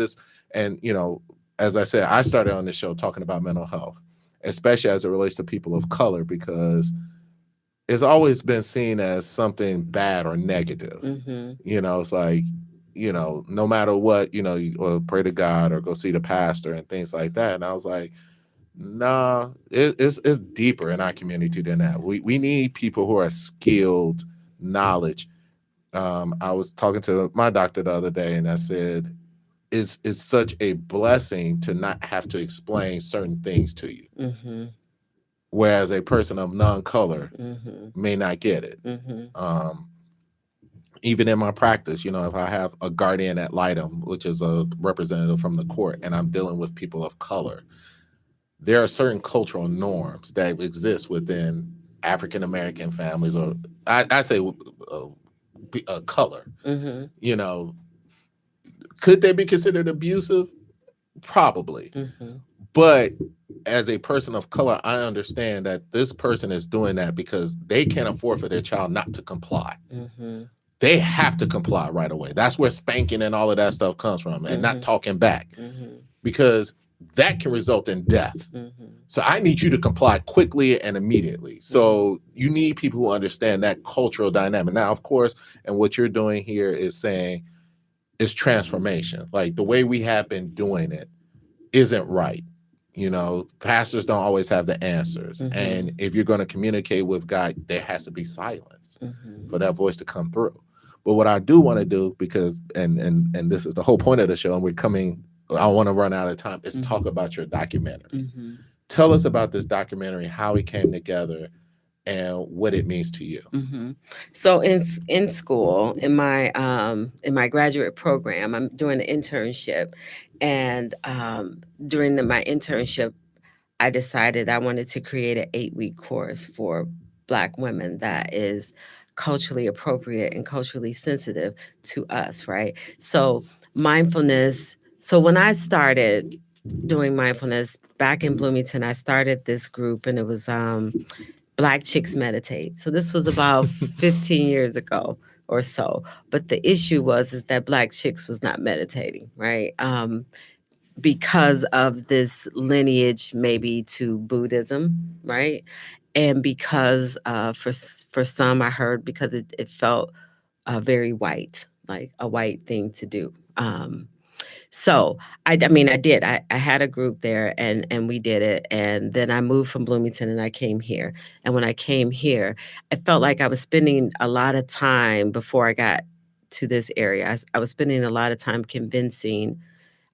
as I said, I started on this show talking about mental health, especially as it relates to people of color, because it's always been seen as something bad or negative. It's like, no matter what, or pray to God or go see the pastor and things like that. And I was like, nah, it's deeper in our community than that. We need people who are skilled, knowledge. I was talking to my doctor the other day, and I said, it's such a blessing to not have to explain certain things to you. Whereas a person of non-color may not get it. Even in my practice, if I have a guardian ad litem, which is a representative from the court, and I'm dealing with people of color, there are certain cultural norms that exist within African-American families, or I say color. Could they be considered abusive? Probably. But as a person of color, I understand that this person is doing that because they can't afford for their child not to comply. They have to comply right away. That's where spanking and all of that stuff comes from, and not talking back, because that can result in death. So I need you to comply quickly and immediately. So you need people who understand that cultural dynamic. Now, of course, and what you're doing here is saying is transformation. Like the way we have been doing it isn't right. You know, pastors don't always have the answers. And if you're going to communicate with God, there has to be silence for that voice to come through. But what I do want to do, because and this is the whole point of the show, and I want to run out of time, is talk about your documentary. Tell us about this documentary, how it came together, and what it means to you. So in school, in my graduate program, I'm doing an internship, and during my internship, I decided I wanted to create an 8-week course for Black women that is culturally appropriate and culturally sensitive to us, right? So mindfulness. So when I started doing mindfulness back in Bloomington, I started this group, and it was Black Chicks Meditate. So this was about 15 years ago or so. But the issue is that Black chicks was not meditating, right? Because of this lineage maybe to Buddhism, right? And because for some, I heard because it felt very white, like a white thing to do. So I mean, I did. I had a group there, and we did it. And then I moved from Bloomington, and I came here. And when I came here, I felt like I was spending a lot of time before I got to this area. I was spending a lot of time convincing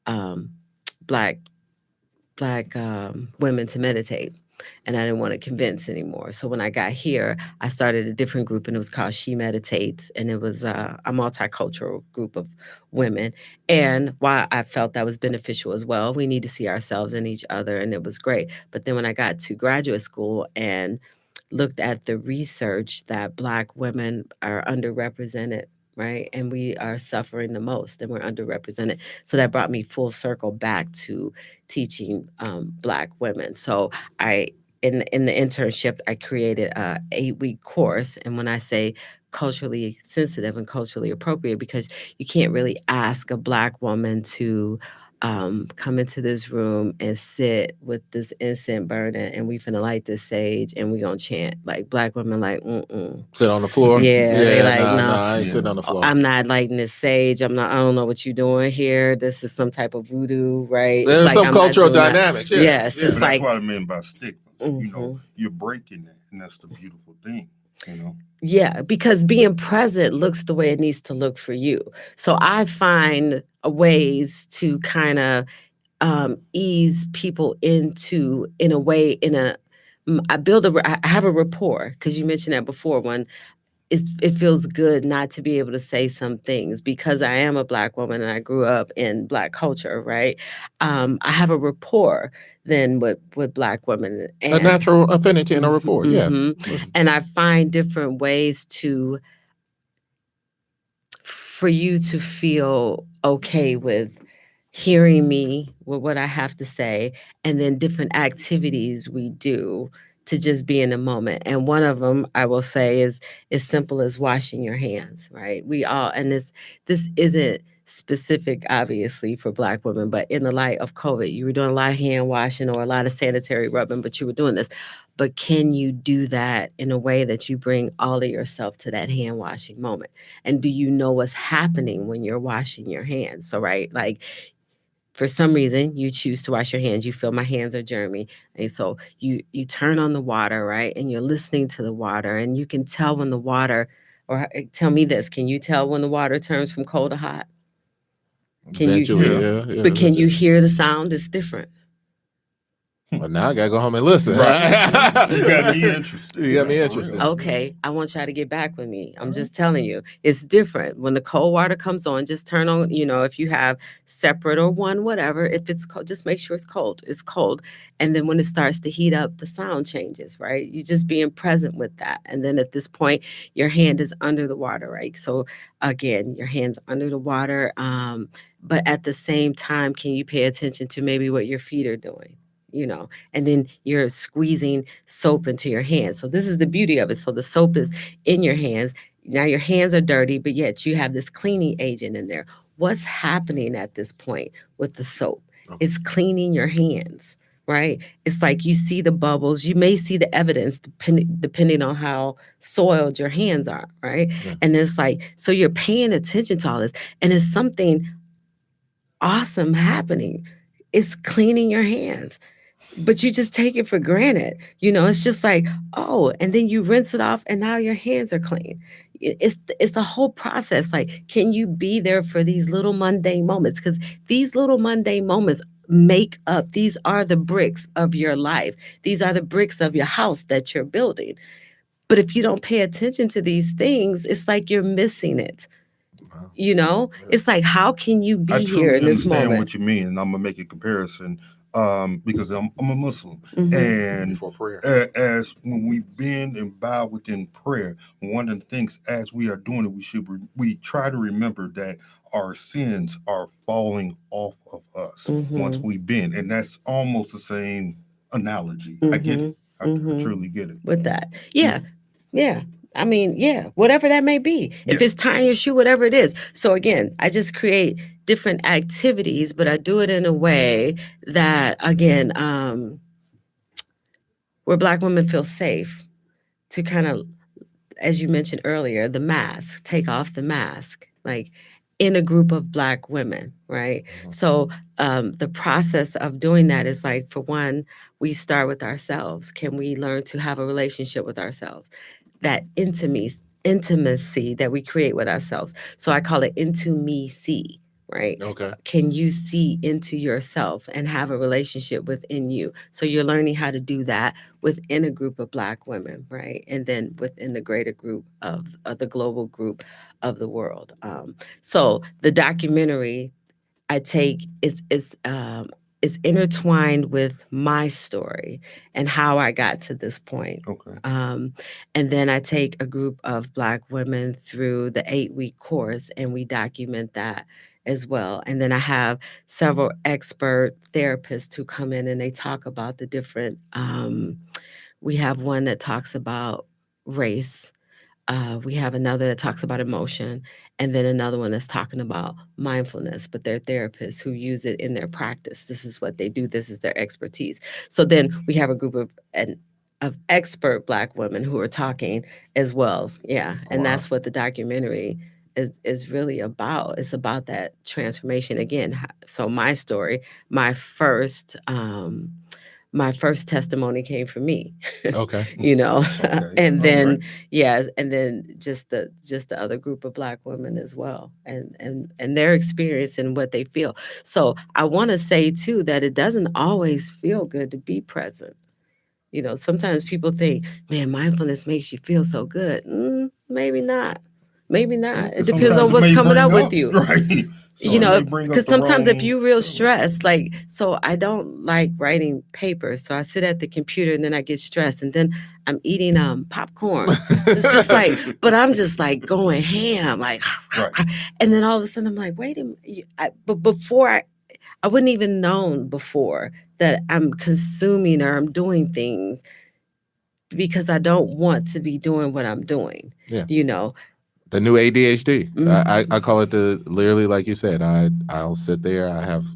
um, black women to meditate, and I didn't want to convince anymore. So when I got here, I started a different group, and it was called She Meditates, and it was a multicultural group of women. And while I felt that was beneficial as well, we need to see ourselves in each other, and it was great. But then when I got to graduate school and looked at the research that Black women are underrepresented, right? And we are suffering the most, and we're underrepresented. So that brought me full circle back to teaching Black women. So in the internship, I created a 8-week course. And when I say culturally sensitive and culturally appropriate, because you can't really ask a Black woman to come into this room and sit with this incense burning, and we finna light this sage, and we gonna chant. Like Black women, like, sit on the floor. They like, no, I ain't sitting on the floor. I'm not lighting this sage. I don't know what you're doing here. This is some type of voodoo, right? There's like some cultural dynamics. Yeah. Yes, yeah, it's but like that's what I mean by stigmas. You know, you're breaking that, and that's the beautiful thing. You know. Yeah, because being present looks the way it needs to look for you. So I find ways to kind of ease people into, in a way, I have a rapport, because you mentioned that before, when it feels good not to be able to say some things because I am a Black woman and I grew up in Black culture, right? I have a rapport then with Black women. And, a natural affinity and a rapport, yeah. And I find different ways for you to feel okay with hearing me, with what I have to say, and then different activities we do to just be in the moment. And one of them, I will say, is as simple as washing your hands, right? We all, and this isn't specific, obviously, for Black women, but in the light of COVID, you were doing a lot of hand washing or a lot of sanitary rubbing, but you were doing this. But can you do that in a way that you bring all of yourself to that hand washing moment? And do you know what's happening when you're washing your hands? So, right, like, for some reason, you choose to wash your hands. You feel my hands are germy. And so you turn on the water, right? And you're listening to the water. And you can tell when the water, or tell me this, can you tell when the water turns from cold to hot? Can you? But can you hear the sound? It's different. Well, now I gotta go home and listen. Right. You got me interested. You got me interested. Okay, I want y'all to get back with me. I'm just telling you, it's different. When the cold water comes on, just turn on, if you have separate or one, whatever, if it's cold, just make sure it's cold. It's cold. And then when it starts to heat up, the sound changes, right? You just being present with that. And then at this point, your hand is under the water, right? So again, your hand's under the water. But at the same time, can you pay attention to maybe what your feet are doing? and then you're squeezing soap into your hands. So this is the beauty of it. So the soap is in your hands. Now your hands are dirty, but yet you have this cleaning agent in there. What's happening at this point with the soap? It's cleaning your hands, right? It's like you see the bubbles. You may see the evidence depending on how soiled your hands are, right? Yeah. And it's like, so you're paying attention to all this, and it's something awesome happening. It's cleaning your hands, but you just take it for granted. It's just like, oh, and then you rinse it off and now your hands are clean. It's a whole process. Like, can you be there for these little mundane moments? Because these little mundane moments make up, these are the bricks of your life. These are the bricks of your house that you're building. But if you don't pay attention to these things, it's like you're missing it. It's like, how can you be here in this moment? I truly understand what you mean, and I'm gonna make a comparison because I'm a Muslim, and before prayer, as when we bend and bow within prayer, one of the things as we are doing it, we try to remember that our sins are falling off of us once we bend, and that's almost the same analogy. I get it. I truly get it with that. Yeah. I mean, whatever that may be. If it's tying your shoe, whatever it is. So again, I just create different activities, but I do it in a way that, again, where Black women feel safe to kind of, as you mentioned earlier, the mask, take off the mask, like in a group of Black women, right? So the process of doing that is like, for one, we start with ourselves. Can we learn to have a relationship with ourselves? That intimacy that we create with ourselves. So I call it intimacy, right? Okay. Can you see into yourself and have a relationship within you? So you're learning how to do that within a group of Black women, right? And then within the greater group of the global group of the world. So the documentary I take is intertwined with my story and how I got to this point. Okay. And then I take a group of Black women through the 8-week course, and we document that as well. And then I have several expert therapists who come in and they talk about the different, we have one that talks about race. We have another that talks about emotion, and then another one that's talking about mindfulness, but they're therapists who use it in their practice. This is what they do. This is their expertise. So then we have a group of expert Black women who are talking as well. Yeah. And that's what the documentary is really about. It's about that transformation again. So my story, my first testimony came from me. Okay. Okay. And then and then just the other group of Black women as well, and their experience and what they feel. So I want to say too that it doesn't always feel good to be present. Sometimes people think, man, mindfulness makes you feel so good. Maybe not. Maybe not. It depends on what's coming up with you. Right. So because sometimes if you real stressed, like, so I don't like writing papers. So I sit at the computer and then I get stressed, and then I'm eating popcorn. It's just like, but I'm just like going ham, like, and then all of a sudden I'm like, wait a minute. But before I wouldn't even known before that I'm consuming or I'm doing things because I don't want to be doing what I'm doing. Yeah. The new ADHD. I call it literally, like you said, I'll sit there. I have,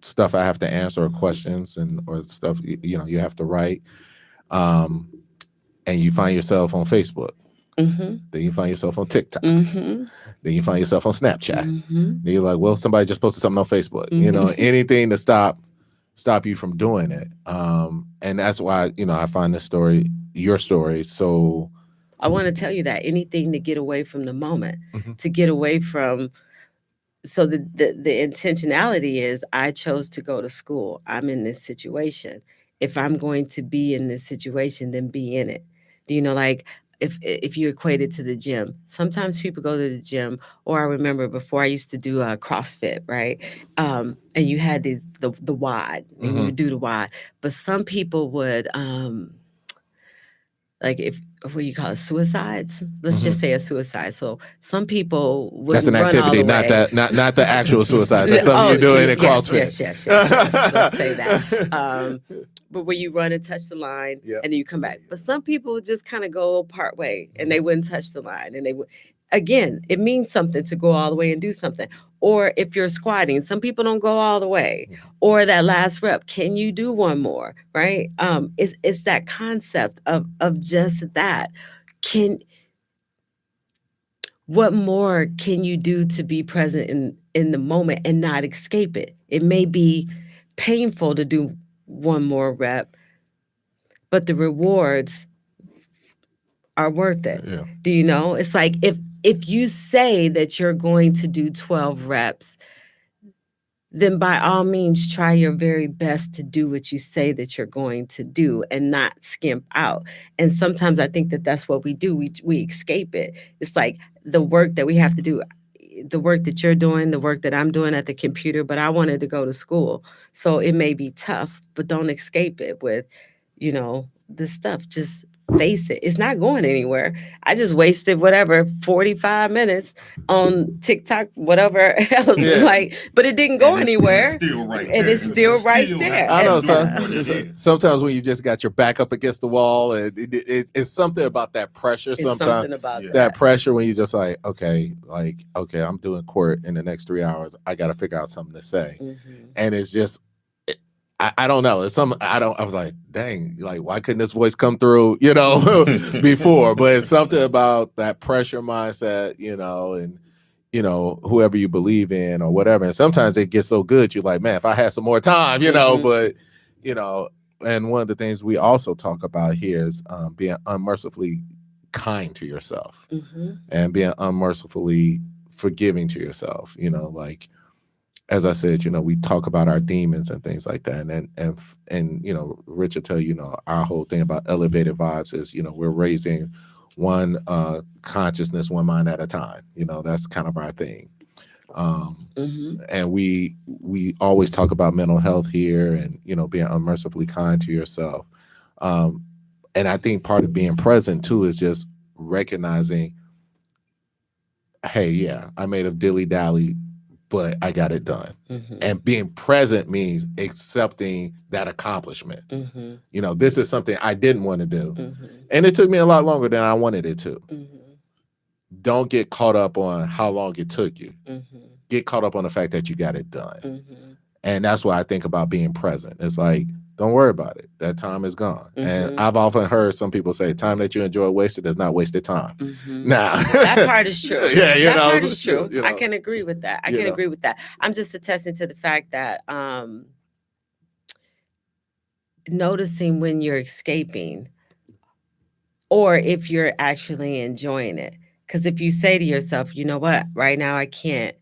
stuff I have to answer, or questions or stuff, you have to write. And you find yourself on Facebook. Then you find yourself on TikTok. Then you find yourself on Snapchat. Then you're like, well, somebody just posted something on Facebook. Anything to stop you from doing it. And that's why, I find your story, so I want to tell you that anything to get away from the moment, to get away from. So the intentionality is, I chose to go to school. I'm in this situation. If I'm going to be in this situation, then be in it. Like if you equate it to the gym, sometimes people go to the gym, or I remember before I used to do a CrossFit, right? And you had the WOD, and you would do the WOD, but some people would, like if what you call it, suicides. Let's just say a suicide. So some people would That's an run activity, all the not way. not the actual suicide. That's something you're doing in CrossFit. Yes. Let's say that. But where you run and touch the line, and then you come back. But some people just kind of go part way, and they wouldn't touch the line, and they would. Again, it means something to go all the way and do something. Or if you're squatting, some people don't go all the way. Or that last rep, can you do one more? Right? It's that concept of just that. What more can you do to be present in the moment and not escape it? It may be painful to do one more rep, but the rewards are worth it. Yeah. Do you know? It's like if you say that you're going to do 12 reps, then by all means try your very best to do what you say that you're going to do and not skimp out. And sometimes I think that that's what we do. We escape it. It's like the work that we have to do, the work that you're doing, the work that I'm doing at the computer, but I wanted to go to school. So it may be tough, but don't escape it with, this stuff. Just face it. It's not going anywhere. I just wasted 45 minutes on TikTok, whatever else. Yeah. But it didn't go anywhere. And it's still right And there. it's still right there. I know. And Sometimes when you just got your back up against the wall, and it's something about that pressure. It's Sometimes something about that pressure when you just like, okay, I'm doing court in the next 3 hours. I got to figure out something to say, and it's just. I don't know. It's I was like, dang, like, why couldn't this voice come through, before? But it's something about that pressure mindset, and, whoever you believe in or whatever. And sometimes it gets so good, you're like, man, if I had some more time, but, and one of the things we also talk about here is being unmercifully kind to yourself and being unmercifully forgiving to yourself, like, as I said, we talk about our demons and things like that. And Rich will tell you, our whole thing about elevated vibes is, we're raising one consciousness, one mind at a time. That's kind of our thing. And we always talk about mental health here and, being unmercifully kind to yourself. And I think part of being present too is just recognizing, hey, yeah, I made a dilly-dally, but I got it done. And being present means accepting that accomplishment. This is something I didn't want to do. And it took me a lot longer than I wanted it to. Don't get caught up on how long it took you. Get caught up on the fact that you got it done. And that's what I think about being present. It's like, don't worry about it. That time is gone. And I've often heard some people say, time that you enjoy wasted is not wasted time. Now, that part is true. Yeah, that part is true. I can agree with that. Agree with that. I'm just attesting to the fact that noticing when you're escaping or if you're actually enjoying it. Because if you say to yourself, you know what, right now I can't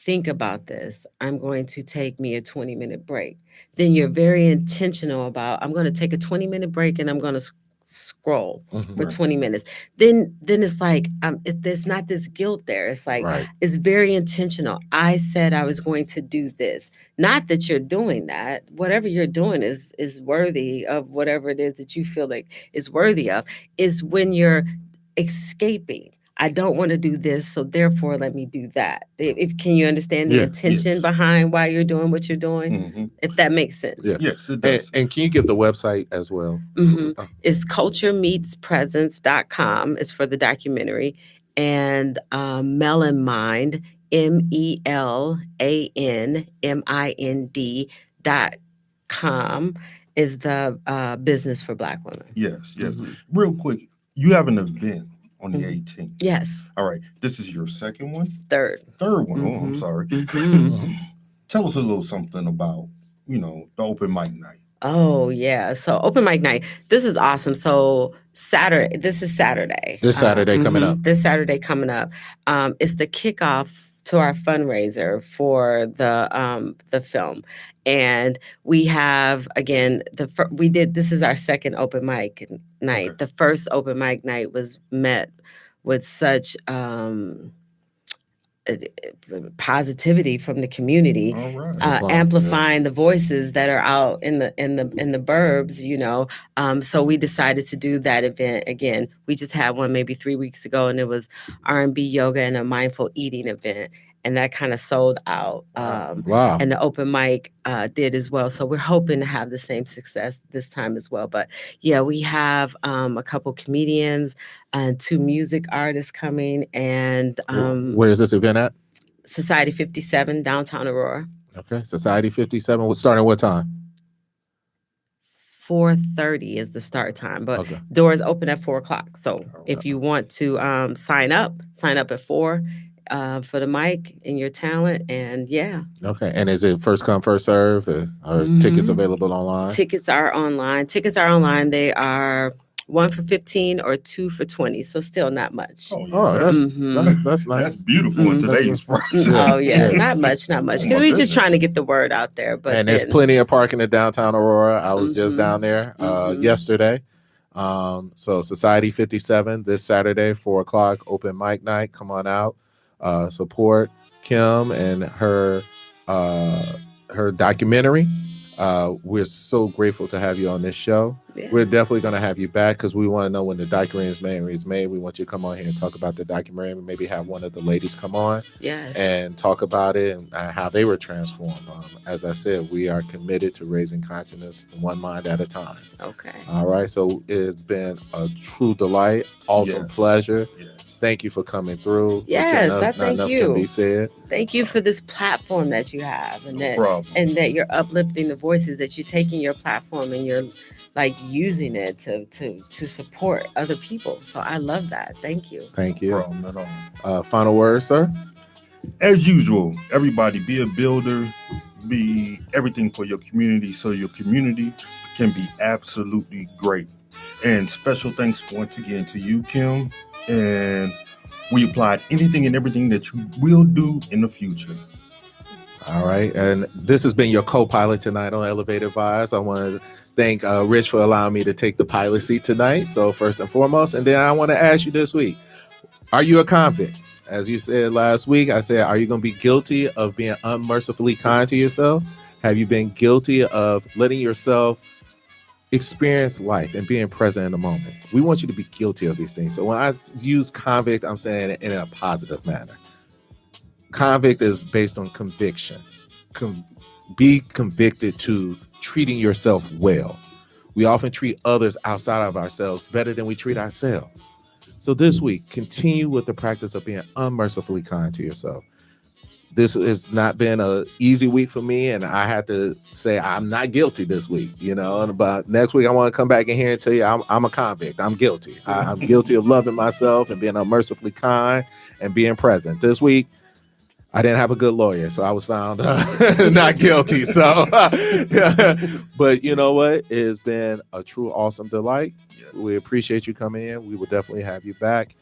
think about this. I'm going to take me a 20-minute break. Then you're very intentional about, I'm going to take a 20-minute break and I'm going to scroll for 20 minutes. Then it's like, there's not this guilt there. It's like, it's very intentional. I said I was going to do this. Not that you're doing that. Whatever you're doing is worthy of whatever it is that you feel like is worthy of, is when you're escaping. I don't want to do this, so therefore let me do that. Can you understand the intention behind why you're doing what you're doing? If that makes sense. Yes, it does. And can you give the website as well? It's culturemeetspresence.com. It's for the documentary. And Melon Mind, MELANMIND.com is the business for Black women. Yes. Real quick, you have an event on the 18th. Yes. All right. This is your second one? Third one. Oh, I'm sorry. Tell us a little something about, the open mic night. Oh, yeah. So open mic night. This is awesome. So Saturday. This is Saturday. This Saturday coming up. This Saturday coming up. It's the kickoff to our fundraiser for the film. And we have, again, this is our second open mic night. Okay. The first open mic night was met with such positivity from the community, All right. amplifying the voices that are out in the burbs, you know. So we decided to do that event again. We just had one maybe 3 weeks ago, and it was R&B yoga and a mindful eating event, and that kind of sold out. Wow. And the open mic did as well. So we're hoping to have the same success this time as well. But yeah, we have a couple comedians and 2 music artists coming, and where is this event at? Society 57, downtown Aurora. Okay, Society 57. Starting what time? 4:30 is the start time, but doors open at 4:00. So if you want to sign up at 4 for the mic and your talent, and yeah. Okay, and is it first come, first serve, or tickets available online? Tickets are online. They are 1 for $15 or 2 for $20, so still not much. That's nice. That's beautiful in today's price. Oh yeah, not much, because we're just trying to get the word out there. But there's plenty of parking in downtown Aurora. I was just down there yesterday. So Society 57 this Saturday, 4:00, open mic night. Come on out, support Kim and her documentary. We're so grateful to have you on this show. Yes. We're definitely going to have you back because we want to know when the documentary is made. We want you to come on here and talk about the documentary. Maybe have one of the ladies come on and talk about it and how they were transformed. As I said, we are committed to raising consciousness one mind at a time. Okay. All right. So it's been a true delight, awesome pleasure. Yes. Thank you for coming through. Yes, I thank you. Can be said. Thank you for this platform that you have, and that you're uplifting the voices, that you're taking your platform and you're like using it to support other people. So I love that. Thank you. Thank you. No problem at all. Final words, sir. As usual, everybody be a builder, be everything for your community, so your community can be absolutely great. And special thanks once again to you, Kim. And we applied anything and everything that you will do in the future. All right. And this has been your co-pilot tonight on Elevated Vibes. I want to thank Rich for allowing me to take the pilot seat tonight. So first and foremost, and then I want to ask you this week, are you a convict? As you said last week, I said, are you going to be guilty of being unmercifully kind to yourself? Have you been guilty of letting yourself experience life and being present in the moment? We want you to be guilty of these things. So when I use convict, I'm saying it in a positive manner. Convict is based on conviction. Be convicted to treating yourself well. We often treat others outside of ourselves better than we treat ourselves. So this week, continue with the practice of being unmercifully kind to yourself. This has not been an easy week for me, and I had to say I'm not guilty this week, but next week I want to come back in here and tell you I'm a convict. I'm guilty. I'm guilty of loving myself and being unmercifully kind and being present. This week, I didn't have a good lawyer, so I was found not guilty. So, but you know what? It has been a true awesome delight. Yes. We appreciate you coming in. We will definitely have you back.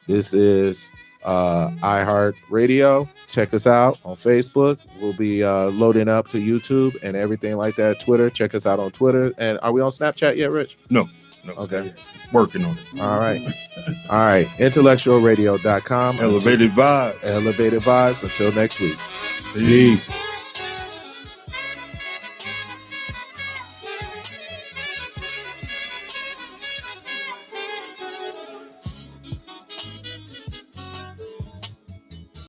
This is iHeartRadio. Check us out on Facebook. We'll be loading up to YouTube and everything like that. Twitter. Check us out on Twitter. And are we on Snapchat yet, Rich? No. Okay. Working on it. All right. IntellectualRadio.com. Elevated Vibes. Elevated Vibes. Until next week. Peace.